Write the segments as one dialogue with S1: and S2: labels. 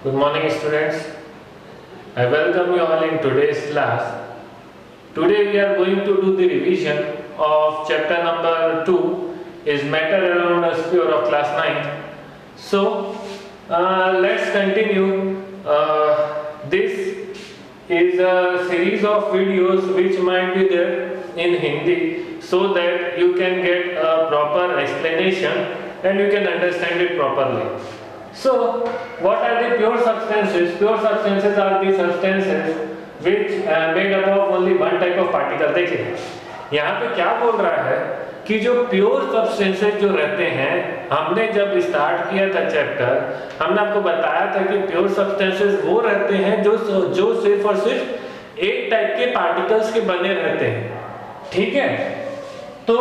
S1: Good morning, students. I welcome you all in today's class. Today we are going to do the revision of chapter number 2 is matter around a sphere of class 9. So let's continue. This is a series of videos which might be there in Hindi so that you can get a proper explanation and you can understand it properly. So, what are the pure substances? Pure substances are the substances which made up of only one type of particle. देखिए, यहाँ पे क्या बोल रहा है कि जो pure substances जो रहते हैं, हमने जब स्टार्ट किया था चैप्टर, हमने आपको बताया था कि प्योर सब्सटेंसेस वो रहते हैं जो सिर्फ और सिर्फ एक टाइप के पार्टिकल्स के बने रहते हैं, ठीक है। तो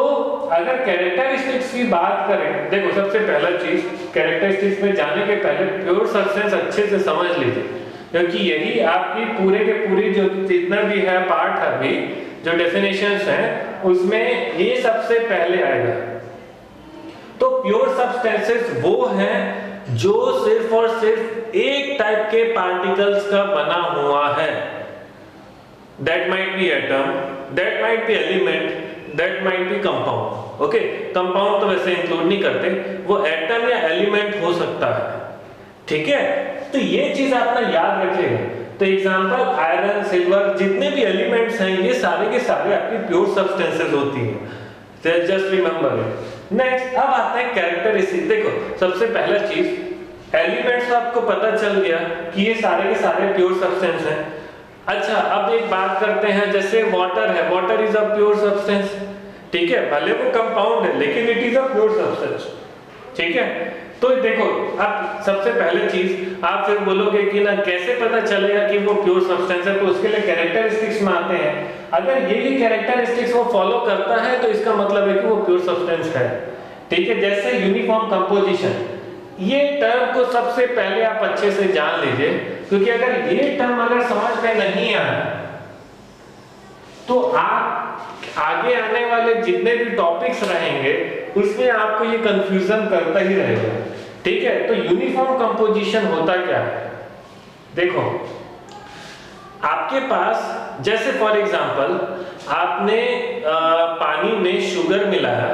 S1: अगर कैरेक्टरिस्टिक्स की बात करें, देखो सबसे पहला चीज कैरेक्टरिस्टिक्स में जाने के पहले प्योर सब्सटेंस अच्छे से समझ लीजिए, क्योंकि यही आपकी पूरे के पूरी जो जितना भी है पार्ट है अभी जो डेफिनेशंस हैं उसमें ये सबसे पहले आएगा। तो प्योर सब्सटेंसेस वो हैं जो सिर्फ और सिर्फ एक टाइप के पार्टिकल्स का बना हुआ है। That might be atom, that might be element, that might be compound. Okay, compound तो वैसे इंक्लूड नहीं करते, वो एटम या एलिमेंट हो सकता है, ठीक है। तो ये चीज आप ना याद रखिएगा। तो एग्जांपल आयरन, सिल्वर, जितने भी एलिमेंट्स हैं ये सारे के सारे आपकी प्योर सब्सटेंसेस होती हैं। Just remember it. नेक्स्ट अब आता है कैरेक्टरिस्टिक। देखो सबसे पहला चीज एलिमेंट्स, आपको पता चल गया कि ये सारे के सारे प्योर सब्सटेंस हैं। अच्छा, अब एक बात करते हैं, जैसे वाटर है, water is a pure substance, ठीक है, भले वो कंपाउंड है लेकिन it is a pure substance, ठीक है। तो देखो अब सबसे पहले चीज आप फिर बोलोगे कि ना कैसे पता चलेगा कि वो प्योर सब्सटेंस है, तो उसके लिए कैरेक्टरिस्टिक्स में आते हैं। अगर ये कैरेक्टरिस्टिक्स वो फॉलो करता है तो इसका मतलब है कि वो प्योर सब्सटेंस है, ठीक है। जैसे यूनिफॉर्म कंपोजिशन, ये टर्म को सबसे पहले आप अच्छे से जान लीजिए, क्योंकि अगर ये टर्म अगर समझ में नहीं आया तो आप आगे आने वाले जितने भी टॉपिक्स रहेंगे उसमें आपको ये कंफ्यूजन करता ही रहेगा, ठीक है। तो यूनिफॉर्म कंपोजिशन होता क्या है, देखो आपके पास जैसे फॉर एग्जांपल आपने पानी में शुगर मिलाया,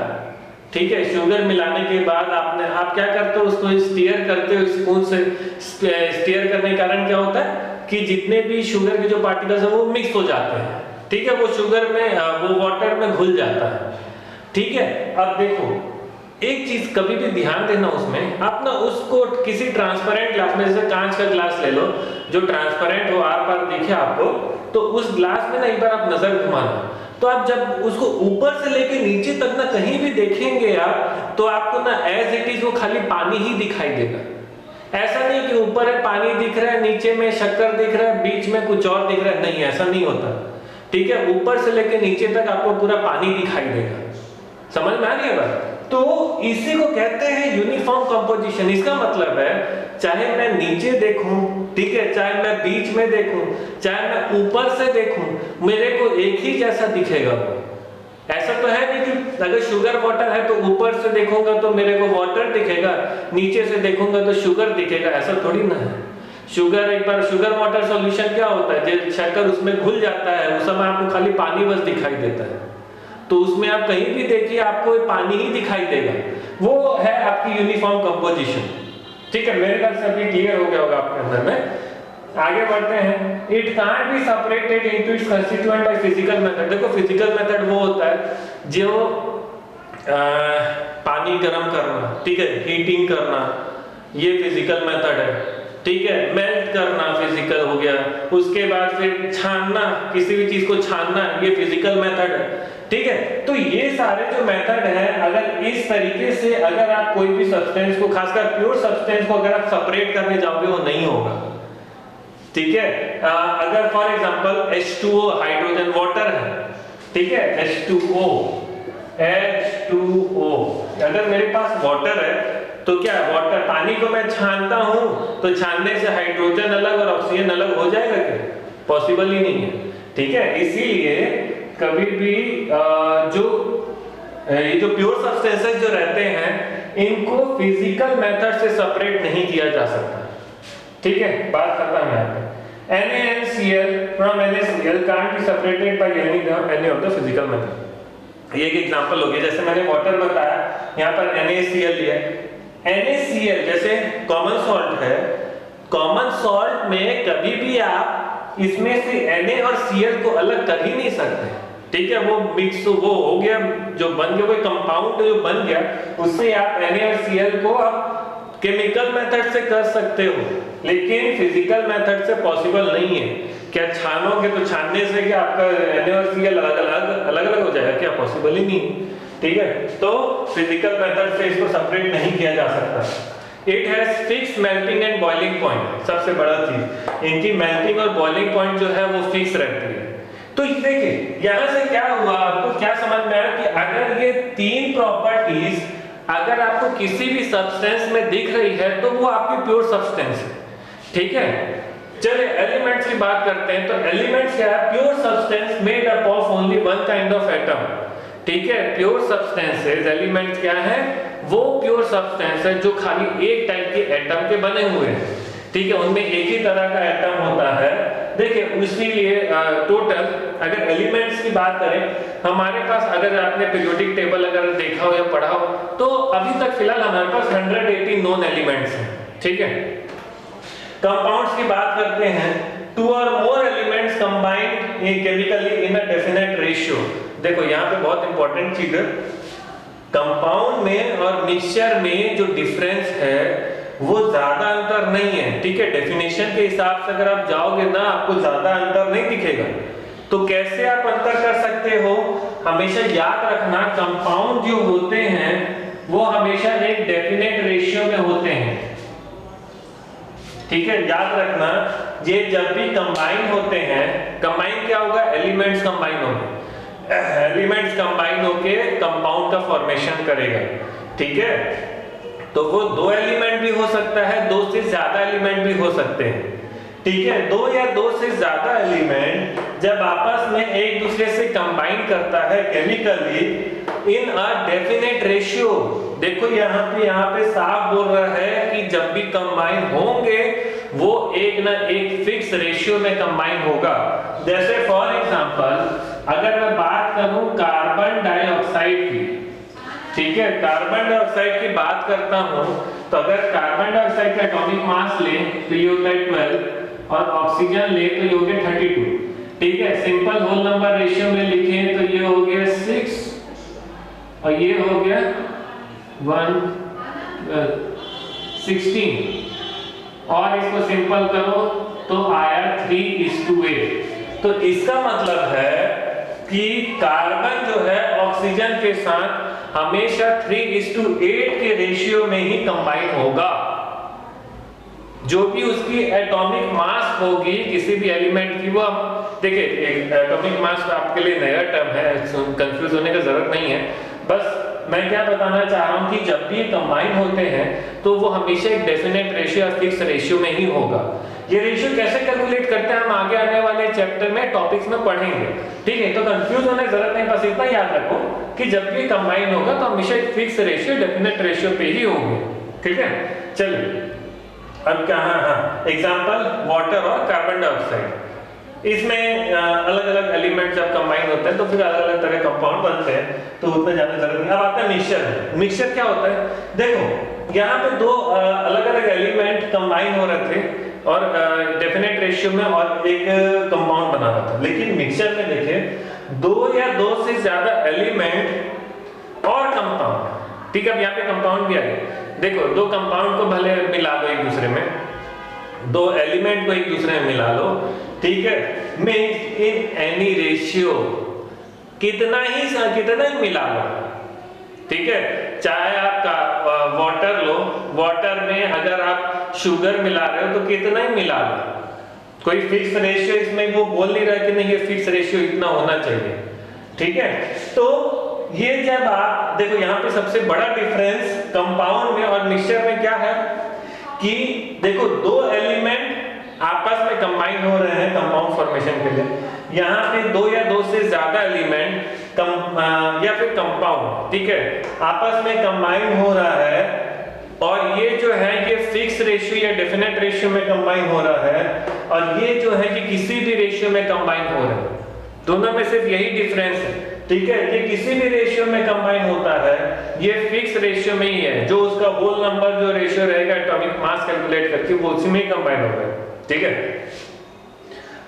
S1: ठीक है। शुगर मिलाने के बाद आप क्या करते हो, उसको स्टीयर करते हो स्पून से। स्टीयर करने के कारण क्या होता है कि जितने भी शुगर के जो पार्टिकल्स है वो मिक्स हो जाते हैं, ठीक है। वो शुगर में वो वाटर में घुल जाता है, ठीक है। अब देखो एक चीज कभी भी ध्यान देना, उसमें आप ना उसको किसी ट्रांसपेरेंट ग्लास में, जैसे कांच का ग्लास ले लो जो ट्रांसपेरेंट हो, आर पार दिखे आपको, तो उस ग्लास में ना एक बार आप नजर घुमाना, तो आप जब उसको ऊपर से लेके नीचे तक ना कहीं भी देखेंगे आप, तो आपको ना एज इट इज वो खाली पानी ही दिखाई देगा। ऐसा नहीं कि ऊपर है पानी दिख रहा है, नीचे में शक्कर दिख रहा है, बीच में कुछ और दिख रहा है, नहीं ऐसा नहीं होता, ठीक है। ऊपर से लेके नीचे तक आपको पूरा पानी दिखाई देगा। समझ में आ रही है बात? तो इसी को कहते हैं यूनिफॉर्म कंपोजिशन। इसका मतलब है चाहे मैं नीचे देखूं, ठीक है, चाहे मैं बीच में देखूं, चाहे मैं ऊपर से देखूं, मेरे को एक ही जैसा दिखेगा। ऐसा तो है नहीं कि अगर शुगर वाटर है तो ऊपर से देखूंगा तो मेरे को वाटर दिखेगा, नीचे से देखूंगा तो शुगर दिखेगा, ऐसा थोड़ी ना है। शुगर एक बार शुगर वाटर सॉल्यूशन क्या होता है, जब शक्कर उसमें घुल जाता है उस समय आपको खाली पानी बस दिखाई देता है, तो उसमें आप कहीं भी देखिए आपको पानी ही दिखाई देगा। वो है आपकी यूनिफॉर्म कंपोजिशन, ठीक है। मेरे ख्याल से अभी क्लियर हो गया होगा आपके अंदर में। आगे बढ़ते हैं। It can't be separated into its constituent by physical method. देखो फिजिकल मेथड वो होता है जो पानी गर्म करना, ठीक है, हीटिंग करना, ये फिजिकल मेथड है, ठीक है। मेल्ट करना फिजिकल हो गया, उसके बाद फिर छानना, किसी भी चीज को छानना, ये फिजिकल मेथड है, ठीक है। तो ये सारे जो मेथड है, अगर इस तरीके से अगर आप कोई भी सब्सटेंस को, खासकर प्योर सब्सटेंस को अगर आप सेपरेट करने जाओगे वो नहीं होगा, ठीक है। अगर for example H2O hydrogen water है, ठीक है, H2O, अगर मेरे पास वाटर है तो क्या वाटर पानी को मैं छानता हूं तो छानने से हाइड्रोजन अलग और ऑक्सीजन अलग हो जाएगा क्या? पॉसिबल ही नहीं है, ठीक है। इसीलिए कभी भी ये जो प्योर सब्सटेंसेस जो रहते हैं इनको फिजिकल मेथड से सेपरेट नहीं किया जा सकता, ठीक है, बात खत्म है यहाँ पे। NaCl from NaCl can't be separated by any of the physical method। ये एक एग्जांपल हो गया, जैसे मैंने वाटर बताया, यहाँ पर NaCl लिया। NaCl जैसे कॉमन सॉल्ट है, कॉमन सॉल्ट में कभी भी आप इसमें से Na और Cl को अलग कर ही नहीं सकते, ठीक है। वो मिक्स वो हो गया, जो बन गया, कोई कंपाउंड जो बन गया, उससे आप Na और Cl को आप केमिकल मेथड से कर सकते हो, लेकिन फिजिकल मेथड से पॉसिबल नहीं है। क्या छानोगे तो छानने से क्या आपका Na और Cl अलग-अलग हो जाएगा? क्या पॉसिबल ही नहीं, ठीक है। तो फिजिकल मेथड से इसको सेपरेट नहीं किया जा सकता। It has fix melting and boiling point, सबसे बड़ा चीज इनकी मेल्टिंग और बॉइलिंग पॉइंट जो है वो फिक्स रहती है। तो देखिए यहां से क्या हुआ, आपको क्या समझ में आया कि अगर ये तीन प्रॉपर्टीज अगर आपको किसी भी सब्सटेंस में दिख रही है तो वो आपकी प्योर सब्सटेंस है, ठीक है। चलिए एलिमेंट्स की बात करते हैं। तो एलिमेंट्स क्या है? Pure substance made up of only one kind of atom, ठीक है। प्योर सब्सटेंसेस एलिमेंट्स क्या है? वो प्योर सब्सटेंस है जो खाली एक टाइप के एटम के बने हुए हैं, ठीक है। उनमें एक ही तरह का एटम होता है। देखिए इसीलिए टोटल अगर एलिमेंट्स की बात करें, हमारे पास अगर आपने पीरियोडिक टेबल अगर देखा हो या पढ़ा हो तो अभी तक फिलहाल हमारे पास 180 नोन एलिमेंट्स हैं, ठीक है। कंपाउंड्स की बात करते हैं, to or more elements combined chemically in a definite ratio. देखो यहाँ पे बहुत इंपॉर्टेंट चीज है, कंपाउंड में और मिक्सचर में जो डिफरेंस है वो ज्यादा अंतर नहीं है, ठीक है। डेफिनेशन के हिसाब से अगर आप जाओगे ना, आपको ज्यादा अंतर नहीं दिखेगा। तो कैसे आप अंतर कर सकते हो? हमेशा याद रखना कंपाउंड जो होते हैं वो हमेशा एक डेफिनेट रेशियो में होते हैं, ठीक है। याद रखना ये जब भी कंबाइन होते हैं, कंबाइन क्या होगा? एलिमेंट्स कंबाइन होंगे, एलिमेंट्स कंबाइन होके कंपाउंड का फॉर्मेशन करेगा, ठीक है। तो वो दो एलिमेंट भी हो सकता है, दो से ज्यादा एलिमेंट भी हो सकते हैं, ठीक है। दो या दो से ज्यादा एलिमेंट जब आपस में एक दूसरे से कंबाइन करता है chemically in a definite ratio, देखो यहाँ पे साफ बोल रहा है कि जब भी कंबाइन होंगे वो एक ना एक फिक्स रेशियो में कंबाइन होगा। जैसे फॉर एग्जांपल अगर मैं बात करूं कार्बन डाइऑक्साइड की, ठीक है, कार्बन डाइऑक्साइड की बात करता हूं, तो अगर कार्बन डाइऑक्साइड का एटॉमिक मास ले तो ये होता है 12 और ऑक्सीजन ले तो ये हो गया 32, ठीक है। सिंपल होल नंबर रेशियो में लिखें तो ये हो गया 6 और ये हो गया 16 और इसको सिंपल करो तो आया 3:8। तो इसका मतलब है कि कार्बन जो है ऑक्सीजन के साथ हमेशा 3:8 के रेशियो में ही कंबाइन होगा। जो भी उसकी एटॉमिक मास होगी किसी भी एलिमेंट की, वो देखिए एटॉमिक मास आपके लिए नया टर्म है, कंफ्यूज होने की जरूरत नहीं है। बस मैं क्या बताना चाह रहा हूं कि जब भी कंबाइन होते हैं तो वो हमेशा एक डेफिनेट रेशियो या फिक्स रेशियो में ही होगा। ये रेशियो कैसे कैलकुलेट करते हैं हम आगे आने वाले चैप्टर में टॉपिक्स में पढ़ेंगे, ठीक है। तो कंफ्यूज होने की जरूरत नहीं, बस इतना याद रखो कि जब भी कंबाइन होगा तो हमेशा एक फिक्स रेशियो डेफिनेट रेशियो पे ही होंगे, ठीक है। चलिए अब क्या, हाँ एग्जांपल वाटर और कार्बन डाइऑक्साइड, इसमें अलग अलग एलिमेंट जब कंबाइन होते हैं तो फिर अलग अलग तरह कंपाउंड बनते हैं, तो उतना ज्यादा जरूरत नहीं। अब आता है मिक्सचर। मिक्सचर क्या होता है? देखो यहाँ पे दो अलग अलग एलिमेंट कंबाइन हो रहे थे और डेफिनेट रेशियो में और एक कंपाउंड बना रहा था, लेकिन मिक्सचर में देखिए दो या दो से ज्यादा एलिमेंट और कंपाउंड, ठीक है। अब यहाँ पे कंपाउंड भी आ गया, देखो दो कंपाउंड को भले मिला दो एक दूसरे में, दो एलिमेंट को एक दूसरे में मिला लो, ठीक है। मींस इन एनी रेशियो कितना ही मिला लो, ठीक है। चाहे आप वाटर लो, वाटर में अगर आप शुगर मिला रहे हो तो कितना ही मिला लो, कोई फिक्स रेशियो इसमें वो बोल नहीं रहा कि नहीं ये फिक्स रेशियो इतना होना चाहिए, ठीक है। तो ये जब आप देखो यहाँ पे सबसे बड़ा डिफरेंस कंपाउंड में और मिक्सचर में क्या है कि देखो दो एलिमेंट आपस में कंबाइन हो रहे हैं कंपाउंड फॉर्मेशन के लिए, यहाँ पे दो या दो से ज्यादा एलिमेंट या फिर कंपाउंड, ठीक है, आपस में कंबाइन हो रहा है और ये जो है ये फिक्स रेशियो या डेफिनेट रेशियो में कंबाइन हो रहा है, और ये जो है कि किसी भी रेशियो में कंबाइन हो रहा है। दोनों में सिर्फ यही डिफरेंस है, ठीक है। ये किसी भी रेशियो में कंबाइन होता है, ये फिक्स रेशियो में ही है, जो उसका होल नंबर जो रेशियो रहेगा एटॉमिक मास कैलकुलेट करके वो उसी में ही कंबाइन होगा, ठीक है।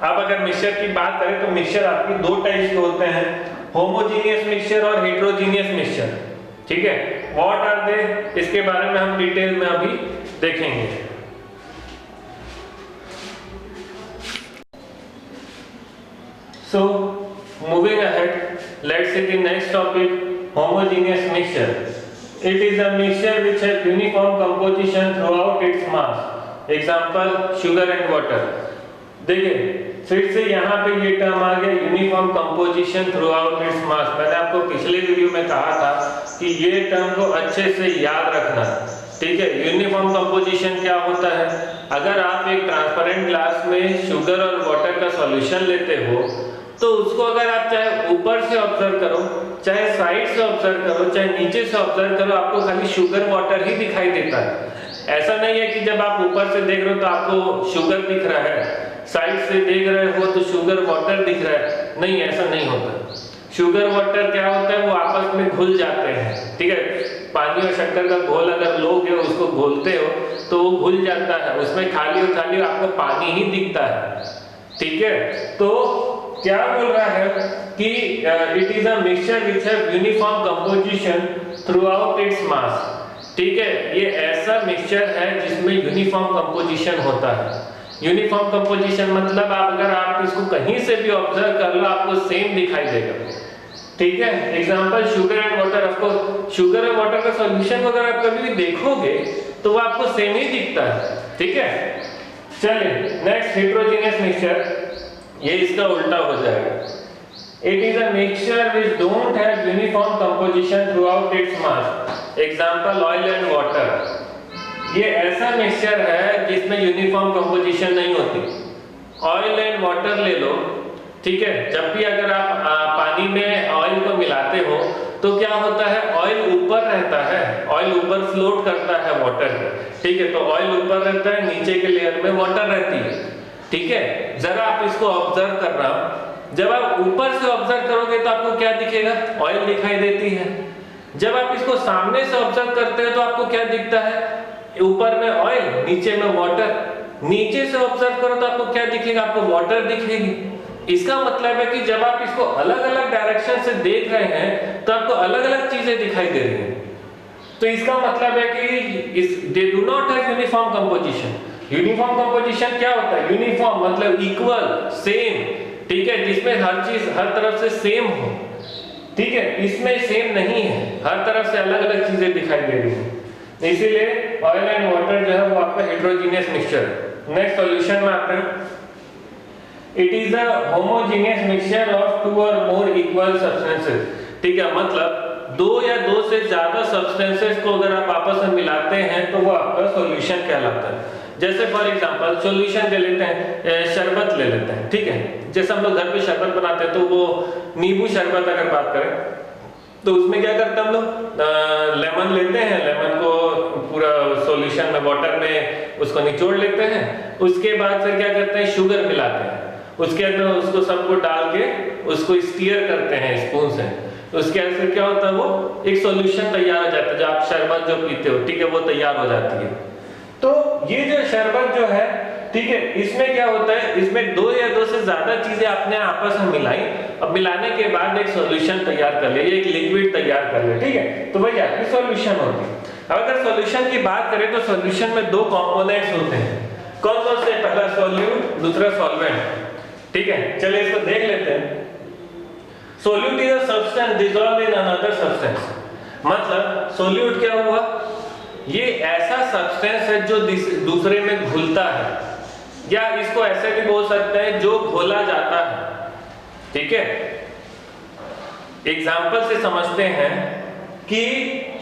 S1: अब अगर मिक्सचर की बात करें तो मिक्सचर आपकी दो टाइप्स के होते हैं, होमोजेनियस मिक्सचर और हेटेरोजेनियस मिक्सचर, ठीक है। व्हाट आर दे, इसके बारे में हम डिटेल में अभी देखेंगे। So moving ahead, let's see the next topic, homogeneous mixture. It is a mixture which has uniform composition throughout its mass. Example, sugar and water. देखिए फिर से यहाँ पे ये टर्म आ गया uniform composition through out its mass. मैंने आपको पिछले वीडियो में कहा था कि ये टर्म को अच्छे से याद रखना, ठीक है। यूनिफॉर्म कंपोजिशन क्या होता है, अगर आप एक ट्रांसपेरेंट ग्लास में शुगर और वाटर का सॉल्यूशन लेते हो तो उसको अगर आप चाहे ऊपर से ऑब्जर्व करो, चाहे साइड से ऑब्जर्व करो, चाहे नीचे से ऑब्जर्व करो, आपको खाली शुगर वाटर ही दिखाई देता है। ऐसा नहीं है कि जब आप ऊपर से देख रहे हो तो आपको शुगर दिख रहा है, साइड से देख रहे हो तो शुगर वाटर दिख रहा है, नहीं, ऐसा नहीं होता। शुगर वाटर क्या होता है, वो आपस में घुल जाते हैं, ठीक है। पानी और शक्कर का घोल अगर लोगे उसको घोलते हो तो वो घुल जाता है, उसमें खाली और खाली आपको पानी ही दिखता है, ठीक है। तो क्या बोल रहा है कि it is a mixture which have uniform composition through out its mass, ठीक है। ये ऐसा मिक्सचर है जिसमें यूनिफॉर्म कंपोजिशन होता है। यूनिफॉर्म कंपोजिशन मतलब अगर आप इसको कहीं से भी ऑब्जर्व कर लो आपको सेम दिखाई देगा, ठीक है। एग्जांपल शुगर एंड वाटर, आपको शुगर और वाटर का सॉल्यूशन को अगर आप कभी भी देखोगे तो वो आपको सेम ही दिखता है, ठीक है। चलिए नेक्स्ट, हेटेरोजेनियस मिक्सचर, ये इसका उल्टा हो जाएगा। It is a mixture which don't have uniform composition through out its mass. Example oil and water, ये ऐसा मिक्सचर है जिसमें यूनिफॉर्म कंपोजिशन नहीं होती। ऑयल एंड वाटर ले लो, ठीक है। जब भी अगर आप पानी में ऑयल को मिलाते हो तो क्या होता है, ऑयल ऊपर रहता है, ऑयल ऊपर फ्लोट करता है वाटर के, ठीक है। तो ऑयल ऊपर रहता है, नीचे के लेयर में वाटर रहती है, ठीक है। जरा आप इसको ऑब्जर्व करना, जब आप ऊपर से ऑब्जर्व करोगे तो आपको क्या दिखेगा, ऑयल दिखाई देती है। जब आप इसको सामने से ऑब्जर्व करते हो तो आपको क्या दिखता है, ऊपर में ऑयल, नीचे में वाटर। नीचे से ऑब्जर्व करो तो आपको क्या दिखेगा, आपको वाटर दिखेगी। इसका मतलब है कि जब आप इसको अलग अलग डायरेक्शन से देख रहे हैं तो आपको अलग अलग चीजें दिखाई दे रही हैं। तो इसका मतलब है कि they do not have uniform composition. Uniform composition क्या होता है, यूनिफॉर्म मतलब इक्वल, सेम, ठीक है, जिसमें हर चीज हर तरफ से सेम हो, ठीक है। इसमें सेम नहीं है, हर तरफ से अलग अलग चीजें दिखाई दे रही हैं, इसीलिए ऑयल एंड वाटर जो है वो आपका हेटेरोजेनियस मिक्सचर है। नेक्स्ट सॉल्यूशन में आते हैं, it is a homogeneous mixture of two or more equal substances, ठीक है। मतलब दो या दो से ज्यादा सब्सटेंसेस को अगर आप आपस में मिलाते हैं तो वो आपका सॉल्यूशन कहलाता है। जैसे फॉर एग्जांपल सॉल्यूशन ले लेते हैं, शरबत ले लेते हैं, ठीक है। जैसे हम लोग घर पे शरबत बनाते हैं तो वो नींबू शरबत अगर बात करें तो उसमें क्या करते हैं हम लोग, लेमन लेते हैं, लेमन को पूरा सॉल्यूशन में वाटर में उसको निचोड़ लेते हैं, उसके बाद फिर क्या करते हैं, शुगर मिलाते हैं, उसके अंदर उसको सबको डाल के उसको स्टीयर करते हैं स्पून से, उसके अंदर क्या होता है, वो एक सॉल्यूशन तैयार हो जाता है, जो आप शरबत जो पीते हो, ठीक है, वो तैयार हो जाती है। तो ये जो शरबत जो है, ठीक है, इसमें क्या होता है, इसमें दो या दो से ज्यादा चीजें आपने आपस में मिलाई, अब मिलाने के बाद एक सॉल्यूशन तैयार कर लिया, एक लिक्विड तैयार कर लिया, ठीक है। तो वही आपकी सॉल्यूशन होगी। अब अगर सॉल्यूशन की बात करें तो सॉल्यूशन में दो कंपोनेंट्स होते हैं, कौन कौन से, पहला सॉल्यूट, दूसरा सॉल्वेंट, ठीक है। चलिए इसको देख लेते हैं। Solute is a substance dissolved in another substance, मतलब सोल्यूट क्या हुआ, ये ऐसा सब्सटेंस है जो दूसरे में घुलता है, या इसको ऐसे भी बोल सकते हैं जो घोला जाता है, ठीक है। एग्जांपल से समझते हैं कि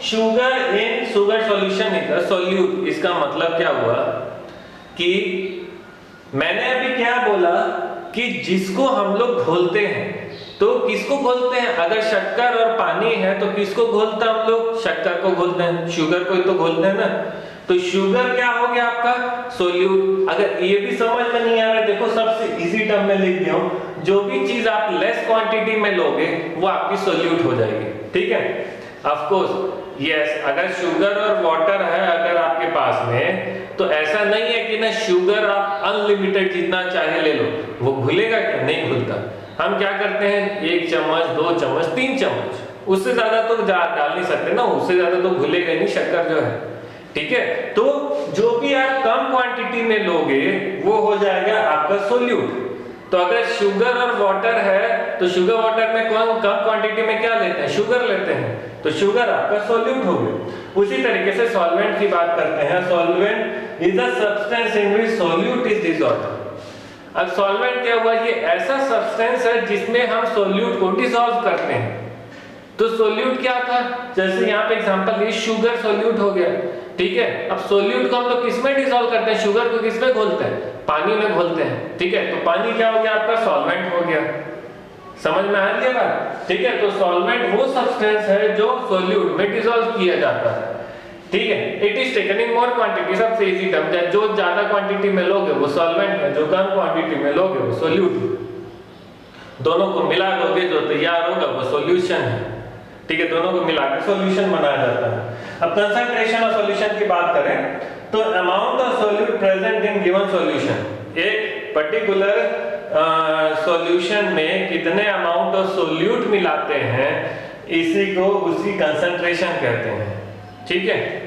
S1: sugar in sugar solution is a solute. इसका मतलब क्या हुआ कि मैंने अभी क्या बोला कि जिसको हम लोग घोलते हैं, तो किसको घोलते हैं? अगर शक्कर और पानी है तो किसको घोलते हैं हम लोग? शक्कर को घोलते हैं, शुगर को ही तो घोलते हैं ना। तो शुगर क्या हो गया आपका? सोल्यूट। अगर ये भी समझ में नहीं आ रहा है, देखो सबसे इजी टर्म में लिख दिया हूं, जो भी चीज आप लेस क्वांटिटी में लोगे वो आपकी सोल्यूट हो जाएगी, ठीक है। ऑफ कोर्स यस, अगर शुगर और वाटर है अगर आपके पास में, तो ऐसा नहीं है कि ना शुगर आप अनलिमिटेड जितना चाहे ले लो, वो घुलेगा क्या? नहीं घुलता। हम क्या करते हैं, 1 चम्मच 2 चम्मच 3 चम्मच, उससे ज्यादा तो डाल नहीं सकते ना, उससे ज्यादा तो घुलेगा नहीं शक्कर जो है, ठीक है। तो जो भी आप कम क्वांटिटी में लोगे वो हो जाएगा आपका सोल्यूट। तो अगर शुगर और वाटर है तो शुगर वाटर में कम क्वांटिटी में क्या लेते हैं? शुगर लेते हैं, तो शुगर आपका सोल्यूट हो गया। उसी तरीके से सॉल्वेंट की बात करते हैं। Solvent is a substance in which solute is dissolved. अब सॉल्वेंट क्या हुआ? ये ऐसा सब्सटेंस है जिसमें हम सोल्यूट को डिसॉल्व करते हैं। तो सोल्यूट क्या था? जैसे यहाँ पे एग्जांपल ये शुगर सोल्यूट हो गया, ठीक है। अब सोल्यूट को हम लोग किसमें डिसॉल्व करते हैं? शुगर को किसमें घोलते हैं? पानी में घोलते हैं, ठीक है। तो पानी क्या हो गया आपका? सॉल्वेंट हो गया। समझ में आ रही है बात, ठीक है। तो सॉल्वेंट वो सब्सटेंस है जो सोल्यूट में डिसॉल्व किया जाता है, ठीक है। It is taken in more quantity, सबसे इजी टर्म है, जो ज्यादा क्वांटिटी में लोगे वो सॉल्वेंट है, जो कम क्वांटिटी में लोगे वो सोल्यूट। दोनों को मिला दोगे जो तैयार होगा वो सॉल्यूशन है, ठीक है। दोनों को मिलाकर सॉल्यूशन बनाया जाता है। अब कंसंट्रेशन ऑफ सॉल्यूशन की बात करें तो amount of solute present in given solution, एक पर्टिकुलर सॉल्यूशन में कितने अमाउंट ऑफ सोल्यूट मिलाते हैं, इसी को उसकी कंसंट्रेशन कहते हैं, ठीक है।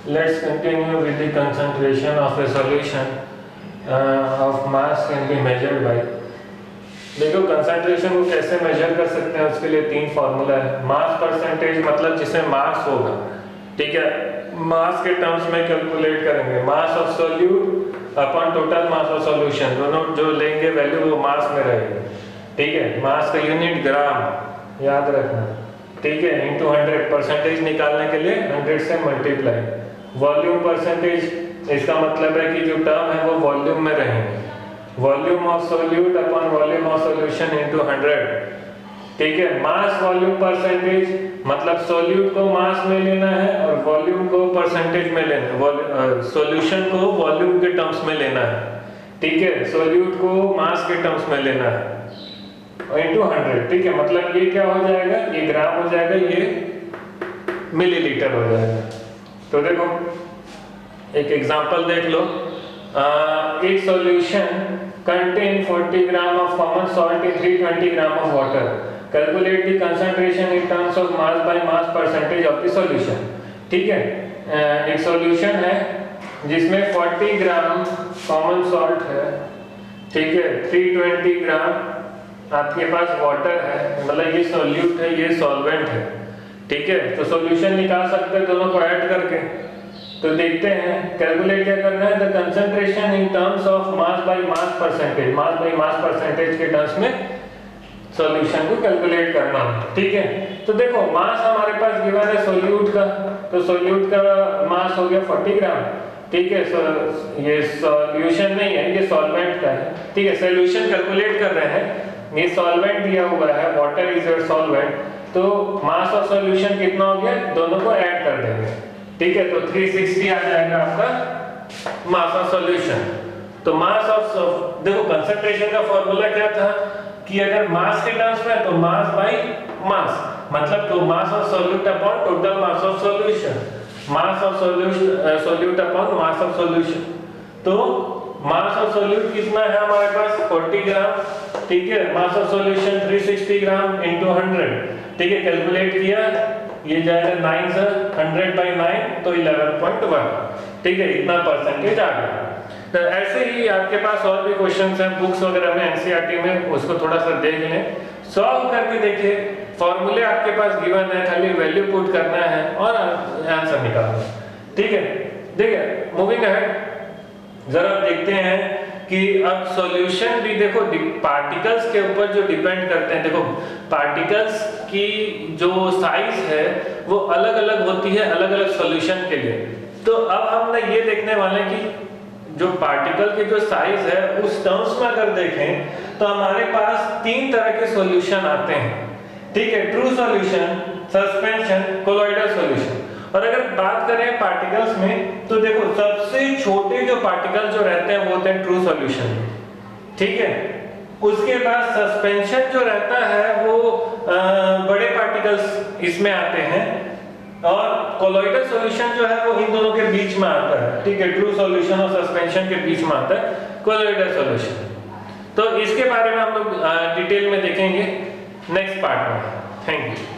S1: Let's continue with the concentration of a solution of mass can be measured by। देखो कंसंट्रेशन को कैसे मेजर कर सकते हैं, उसके लिए 3 फार्मूला है। मास परसेंटेज मतलब जिसमें मास होगा, ठीक है, मास के टर्म्स में कैलकुलेट करेंगे। Mass of solute upon total mass of solution, दोनों जो लेंगे वैल्यू वो मास में रहेगी, ठीक है। मास का यूनिट ग्राम याद रखना, ठीक है, इनटू 100। परसेंटेज निकालने के लिए 100 से मल्टीप्लाई। वॉल्यूम परसेंटेज, इसका मतलब है कि जो टर्म है वो वॉल्यूम में रहेंगे। Volume of solute upon volume of solution into 100, ठीक है। मास वॉल्यूम परसेंटेज मतलब सोल्यूट को मास में लेना है और वॉल्यूम को परसेंटेज में लेना है, सॉल्यूशन को वॉल्यूम के टर्म्स में लेना है, ठीक है। सोल्यूट को मास के टर्म्स में लेना है इनटू 100, ठीक है। मतलब ये क्या हो जाएगा, ये ग्राम हो जाएगा, ये मिलीलीटर हो जाएगा। तो देखो एक एग्जांपल देख लो। एक solution contain 40 gram of common salt in 320 gram of water. Calculate the concentration in terms of mass by mass percentage of the solution, ठीक है। एक सॉल्यूशन है जिसमें 40 ग्राम कॉमन सॉल्ट है, ठीक है, 320 ग्राम आपके पास वाटर है, मतलब ये सॉल्यूट है, ये सॉल्वेंट है, ठीक है। तो सॉल्यूशन निकाल सकते हैं दोनों को ऐड करके। तो देखते हैं कैलकुलेट क्या करना है, the concentration in terms of mass by mass percentage, mass by mass percentage के टर्म्स में सॉल्यूशन को कैलकुलेट करना, ठीक है। तो देखो मास हमारे पास गिवन है सोल्यूट का, तो सोल्यूट का मास हो गया 40 ग्राम, ठीक है। ये सॉल्यूशन नहीं है, ये सॉल्वेंट का है, ठीक है। सॉल्यूशन कैलकुलेट कर रहे हैं, ये सॉल्वेंट दिया हुआ है, वाटर इज योर सॉल्वेंट, तो मास ऑफ सॉल्यूशन कितना हो गया, दोनों को ऐड कर देंगे, ठीक है। तो 360 आ जाएगा आपका मास ऑफ सॉल्यूशन। तो मास ऑफ, देखो कंसंट्रेशन का फॉर्मूला क्या था कि अगर मास के टर्म्स में तो मास बाय मास, मतलब तो mass of solute upon total mass of solution, mass of solute upon mass of solution. तो मास ऑफ सोल्यूट कितना है हमारे पास 40 ग्राम, ठीक है। Mass of solution 360 gram into 100, ठीक है। कैलकुलेट किया, ये जाएगा 9 से 100 by 9 तो 11.1, ठीक है। इतना परसेंटेज आ गया। तो ऐसे ही आपके पास और भी क्वेश्चंस हैं बुक्स वगैरह में, एनसीईआरटी में, उसको थोड़ा सा देख लें, सॉल्व करके देखिए। फॉर्मूले आपके पास गिवन है, खाली वैल्यू पुट करना है और आंसर निकालना, ठीक है। देखिए मूविंग अहेड, जरा देखते हैं कि अब सॉल्यूशन भी देखो पार्टिकल्स के ऊपर जो डिपेंड करते हैं। देखो पार्टिकल्स की जो साइज है वो अलग अलग होती है अलग अलग सॉल्यूशन के लिए। तो अब हम ना ये देखने वाले हैं कि जो पार्टिकल की जो साइज है उस टर्म्स में अगर देखें तो हमारे पास तीन तरह के सॉल्यूशन आते हैं, ठीक है, true solution, suspension, colloidal solution. और अगर बात करें पार्टिकल्स में तो देखो सबसे छोटे जो पार्टिकल जो रहते हैं वो होते हैं ट्रू सॉल्यूशन, ठीक है। उसके बाद सस्पेंशन जो रहता है वो बड़े पार्टिकल्स इसमें आते हैं, और कोलॉइडल सॉल्यूशन जो है वो इन दोनों के बीच में आता है, ठीक है, ट्रू सॉल्यूशन और सस्पेंशन के बीच में आता है कोलॉइडल सॉल्यूशन। तो इसके बारे में हम लोग डिटेल में देखेंगे नेक्स्ट पार्ट में। Thank you.